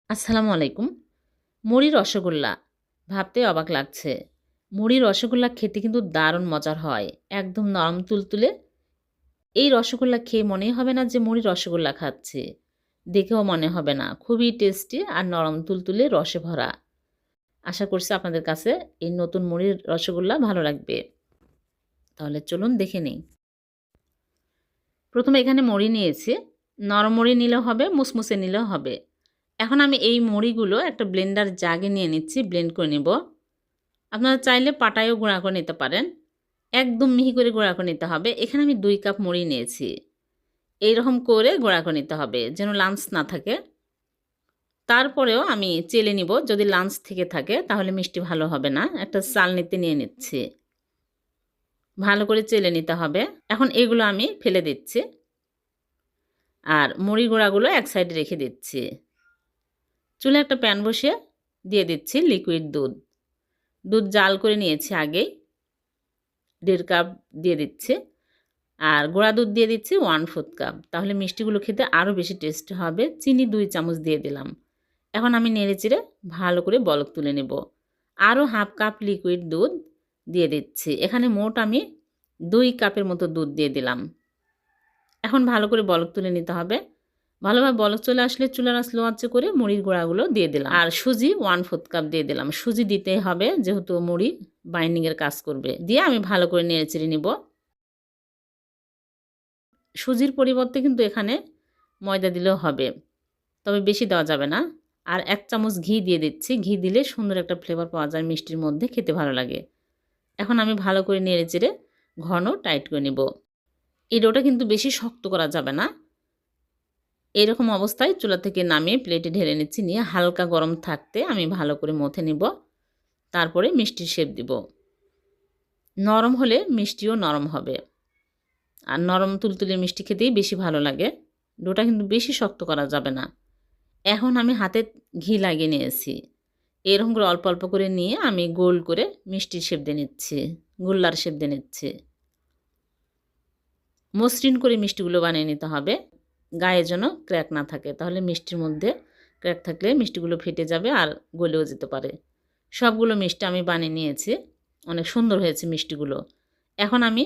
আসসালামু আলাইকুম। মুড়ি রসগোল্লা ভাবতে অবাক লাগছে। মুড়ি রসগোল্লা খেতে কিন্তু দারুণ মজার হয়। একদম নরম তুলতুলে। এই রসগোল্লা খেয়ে মনেই হবে না যে মুড়ি রসগোল্লা খাচ্ছি। দেখেও মনে হবে না। খুবই টেস্টি আর নরম তুলতুলে রসে ভরা। আশা করছি আপনাদের কাছে এই নতুন মুড়ির রসগোল্লা ভালো লাগবে। তাহলে চলুন দেখে নেই। প্রথমে এখানে মুড়ি নিয়েছি। নরম মুড়ি নিলেও হবে, মুসমুসে নিলেও হবে। এখন আমি এই মুড়িগুলো একটা ব্লেন্ডার জাগে নিয়ে নিচ্ছি, ব্লেন্ড করে নিব। আপনারা চাইলে পাটায়ও গুঁড়া করে নিতে পারেন। একদম মিহি করে গুঁড়া করে নিতে হবে। এখানে আমি 2 কাপ মুড়ি নিয়েছি। এইরকম করে গুঁড়া করে নিতে হবে যেন লাঞ্চ না থাকে। তারপরেও আমি চেলে নিব, যদি লাঞ্চ থেকে থাকে তাহলে মিষ্টি ভালো হবে না। একটা চালনিতে নিয়ে নিচ্ছি। ভালো করে চেলে নিতে হবে। এখন এগুলো আমি ফেলে দিচ্ছি। আর মুড়ি গুঁড়াগুলো এক সাইডে রেখে দিচ্ছি। চুলায় একটা প্যান বসিয়ে দিয়ে দিচ্ছি লিকুইড দুধ। দুধ জাল করে নিয়েছি আগেই। 1.5 কাপ দিয়ে দিচ্ছি। আর গুঁড়া দুধ দিয়ে দিচ্ছি 1/4 কাপ। তাহলে মিষ্টিগুলো খেতে আরও বেশি টেস্ট হবে। চিনি 2 চামচ দিয়ে দিলাম। এখন আমি নেড়েচেড়ে ভালো করে বলক তুলে নেব। আরও 1/2 কাপ লিকুইড দুধ দিয়ে দিচ্ছি। এখানে মোট আমি 2 কাপের মতো দুধ দিয়ে দিলাম। এখন ভালো করে বলক তুলে নিতে হবে। ভালোভাবে বলক চলে আসলে চুলার আঁচ লো আঁচে করে মুড়ির গুঁড়াগুলো দিয়ে দিলাম। আর সুজি 1/4 কাপ দিয়ে দিলাম। সুজি দিতে হবে যেহেতু মুড়ি বাইন্ডিংয়ের কাজ করবে। দিয়ে আমি ভালো করে নেড়েচেড়ে নিব। সুজির পরিবর্তে কিন্তু এখানে ময়দা দিলেও হবে, তবে বেশি দেওয়া যাবে না। আর 1 চামচ ঘি দিয়ে দিচ্ছি। ঘি দিলে সুন্দর একটা ফ্লেভার পাওয়া যায়, মিষ্টির মধ্যে খেতে ভালো লাগে। এখন আমি ভালো করে নেড়েচেড়ে ঘন টাইট করে নেব। এই ডোটা কিন্তু বেশি শক্ত করা যাবে না। এরকম অবস্থায় চুলা থেকে নামিয়ে প্লেটে ঢেলে নিচ্ছি। নিয়ে হালকা গরম থাকতে আমি ভালো করে মথে নিব। তারপরে মিষ্টির শেপ দিব। নরম হলে মিষ্টিও নরম হবে। আর নরম তুলতুলে মিষ্টি খেতেই বেশি ভালো লাগে। ডোটা কিন্তু বেশি শক্ত করা যাবে না। এখন আমি হাতে ঘি লাগিয়ে নিয়েছি। এরকম করে অল্প অল্প করে নিয়ে আমি গোল করে মিষ্টির শেপ দিয়ে নিচ্ছি, গোল্লার শেপ দিয়ে নিচ্ছি। মসৃণ করে মিষ্টিগুলো বানিয়ে নিতে হবে, গায়ে যেন ক্র্যাক না থাকে। তাহলে মিষ্টির মধ্যে ক্র্যাক থাকলে মিষ্টিগুলো ফেটে যাবে আর গলেও যেতে পারে। সবগুলো মিষ্টি আমি বানিয়ে নিয়েছি। অনেক সুন্দর হয়েছে মিষ্টিগুলো। এখন আমি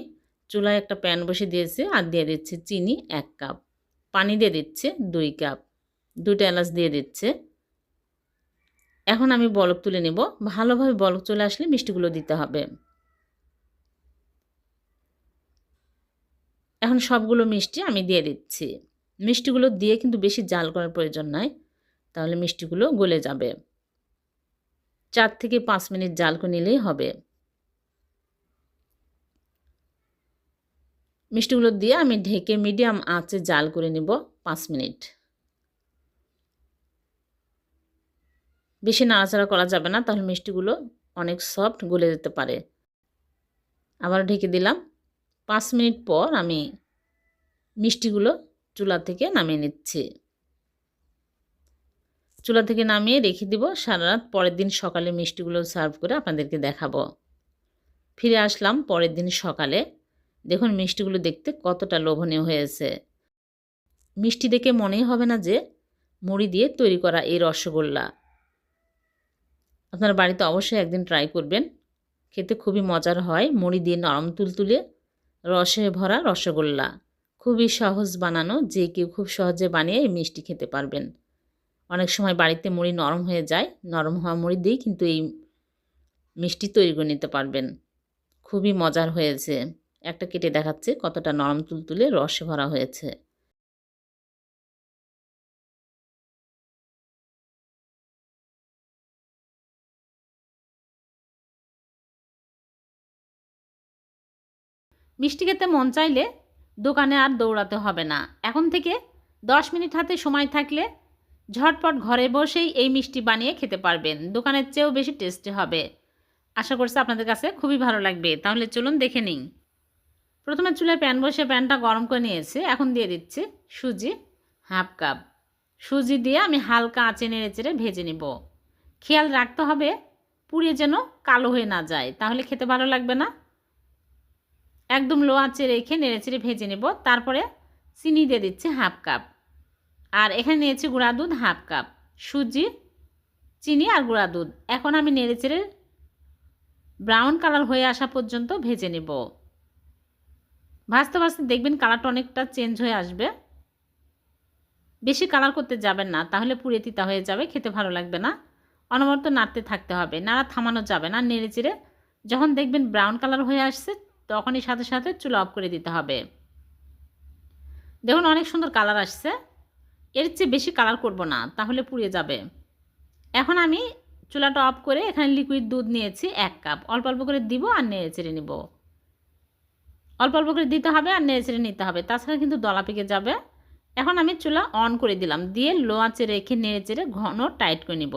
চুলায় একটা প্যান বসিয়ে দিয়েছি আর দিয়ে দিচ্ছি চিনি 1 কাপ। পানি দিয়ে দিচ্ছি 2 কাপ। 2টা এলাচ দিয়ে দিচ্ছে। এখন আমি বলক তুলে নেব। ভালোভাবে বলক চলে আসলে মিষ্টিগুলো দিতে হবে। এখন সবগুলো মিষ্টি আমি দিয়ে দিচ্ছি। মিষ্টিগুলো দিয়ে কিন্তু বেশি জাল করার প্রয়োজন নাই, তাহলে মিষ্টিগুলো গলে যাবে। 4 থেকে 5 মিনিট জাল করে নিলেই হবে। মিষ্টিগুলো দিয়ে আমি ঢেকে মিডিয়াম আঁচে জাল করে নেব 5 মিনিট। বেশি নাড়াচাড়া করা যাবে না, তাহলে মিষ্টিগুলো অনেক সফট গলে যেতে পারে। আবার ঢেকে দিলাম। 5 মিনিট পর আমি মিষ্টিগুলো চুলা থেকে নামিয়ে নিচ্ছি। চুলা থেকে নামিয়ে রেখে দিব সারা রাত। পরের দিন সকালে মিষ্টিগুলো সার্ভ করে আপনাদেরকে দেখাবো। ফিরে আসলাম পরের দিন সকালে। দেখুন মিষ্টিগুলো দেখতে কতটা লোভনীয় হয়েছে। মিষ্টি দেখে মনেই হবে না যে মুড়ি দিয়ে তৈরি করা এই রসগোল্লা। আপনার বাড়িতে অবশ্যই একদিন ট্রাই করবেন। খেতে খুবই মজার হয়। মুড়ি দিয়ে নরম তুলতুলে রসে ভরা রসগোল্লা। খুবই সহজ বানানো, যে কেউ খুব সহজে বানিয়ে এই মিষ্টি খেতে পারবেন। অনেক সময় বাড়িতে মুড়ি নরম হয়ে যায়। নরম হওয়া মুড়ি দিয়েই কিন্তু এই মিষ্টি তৈরি করে নিতে পারবেন। খুবই মজার হয়েছে। একটা কেটে দেখাচ্ছে কতটা নরম তুলতুলে রসে ভরা হয়েছে। মিষ্টি খেতে মন চাইলে দোকানে আর দৌড়াতে হবে না। এখন থেকে 10 মিনিট হাতে সময় থাকলে ঝটপট ঘরে বসেই এই মিষ্টি বানিয়ে খেতে পারবেন। দোকানের চেয়েও বেশি টেস্টি হবে। আশা করছি আপনাদের কাছে খুবই ভালো লাগবে। তাহলে চলুন দেখে নিই। প্রথমে চুলায় প্যান বসে প্যানটা গরম করে নিয়েছি। এখন দিয়ে দিচ্ছি সুজি 1/2 কাপ। সুজি দিয়ে আমি হালকা আঁচে নেড়েচেড়ে ভেজে নিব। খেয়াল রাখতে হবে পুড়ে যেন কালো হয়ে না যায়, তাহলে খেতে ভালো লাগবে না। একদম লো আঁচে রেখে নেড়েচেড়ে ভেজে নেব। তারপরে চিনি দিয়ে দিচ্ছি 1/2 কাপ। আর এখানে নিয়েছি গুঁড়া দুধ 1/2 কাপ। সুজি, চিনি আর গুঁড়া দুধ। এখন আমি নেড়েচেড়ে ব্রাউন কালার হয়ে আসা পর্যন্ত ভেজে নেব। ভাজতে ভাজতে দেখবেন কালারটা অনেকটা চেঞ্জ হয়ে আসবে। বেশি কালার করতে যাবেন না, তাহলে পুড়ে তিতা হয়ে যাবে, খেতে ভালো লাগবে না। অনবরত নাড়তে থাকতে হবে, নাড়া থামানো যাবে না। নেড়েচেড়ে যখন দেখবেন ব্রাউন কালার হয়ে আসছে তখনই সাথে সাথে চুলা অফ করে দিতে হবে। দেখুন অনেক সুন্দর কালার আসছে। এর চেয়ে বেশি কালার করব না, তাহলে পুড়ে যাবে। এখন আমি চুলাটা অফ করে এখানে লিকুইড দুধ নিয়েছি 1 কাপ। অল্প অল্প করে দিব আর নেড়েচেড়ে নিব। অল্প অল্প করে দিতে হবে আর নেড়েচেড়ে নিতে হবে, তাছাড়া কিন্তু দলা পেকে যাবে। এখন আমি চুলা অন করে দিলাম, দিয়ে লো আঁচে রেখে নেড়েচেড়ে ঘন টাইট করে নিব।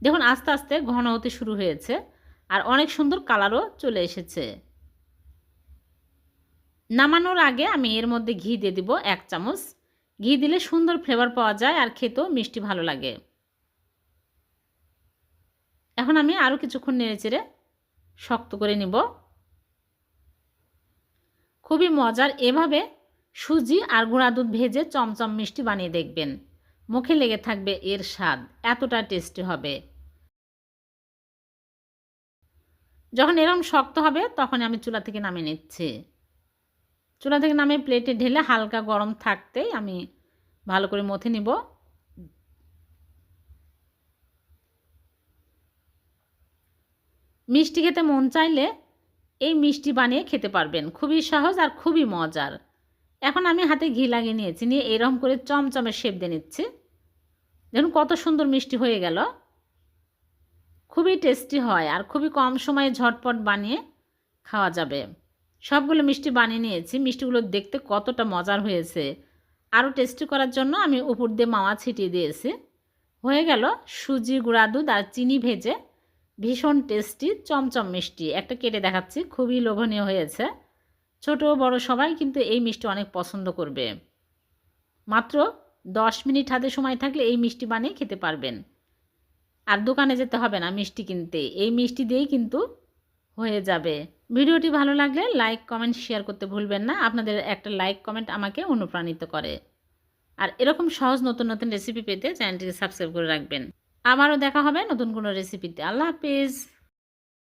দেখুন আস্তে আস্তে ঘন হতে শুরু হয়েছে আর অনেক সুন্দর কালারও চলে এসেছে। নামানোর আগে আমি এর মধ্যে ঘি দিয়ে দিব 1 চামচ। ঘি দিলে সুন্দর ফ্লেভার পাওয়া যায় আর খেতেও মিষ্টি ভালো লাগে। এখন আমি আরও কিছুক্ষণ নেড়েচেড়ে শক্ত করে নিব। খুবই মজার, এভাবে সুজি আর গুঁড়া দুধ ভেজে চমচম মিষ্টি বানিয়ে দেখবেন। মুখে লেগে থাকবে এর স্বাদ, এতটা টেস্টি হবে। যখন এরকম শক্ত হবে তখন আমি চুলা থেকে নামিয়ে নিচ্ছি। চুলা থেকে নামিয়ে প্লেটে ঢেলে হালকা গরম থাকতেই আমি ভালো করে মথে নিব। মিষ্টি খেতে মন চাইলে এই মিষ্টি বানিয়ে খেতে পারবেন, খুবই সহজ আর খুবই মজার। এখন আমি হাতে ঘি লাগিয়ে নিয়েছি, নিয়ে এরকম করে চমচমের শেপ দিয়ে নিচ্ছি। দেখুন কত সুন্দর মিষ্টি হয়ে গেল। খুবই টেস্টি হয় আর খুবই কম সময়ে ঝটপট বানিয়ে খাওয়া যাবে। সবগুলো মিষ্টি বানিয়ে নিয়েছি। মিষ্টিগুলো দেখতে কতটা মজার হয়েছে। আরও টেস্টি করার জন্য আমি উপর দিয়ে মাওয়া ছিটিয়ে দিয়েছি। হয়ে গেল সুজি, গুঁড়া দুধ আর চিনি ভেজে ভীষণ টেস্টি চমচম মিষ্টি। একটা কেটে দেখাচ্ছি, খুবই লোভনীয় হয়েছে। ছোট বড় সবাই কিন্তু এই মিষ্টি অনেক পছন্দ করবে। মাত্র 10 মিনিট হাতে সময় থাকলে এই মিষ্টি বানিয়ে খেতে পারবেন। আর দোকানে যেতে হবে না মিষ্টি কিনতে, এই মিষ্টি দিয়েই কিন্তু হয়ে যাবে। ভিডিওটি ভালো লাগলে লাইক, কমেন্ট, শেয়ার করতে ভুলবেন না। আপনাদের একটা লাইক, কমেন্ট আমাকে অনুপ্রাণিত করে। আর এরকম সহজ নতুন নতুন রেসিপি পেতে চ্যানেলটিকে সাবস্ক্রাইব করে রাখবেন। আবারও দেখা হবে নতুন কোনো রেসিপিতে। আল্লাহ হাফেজ।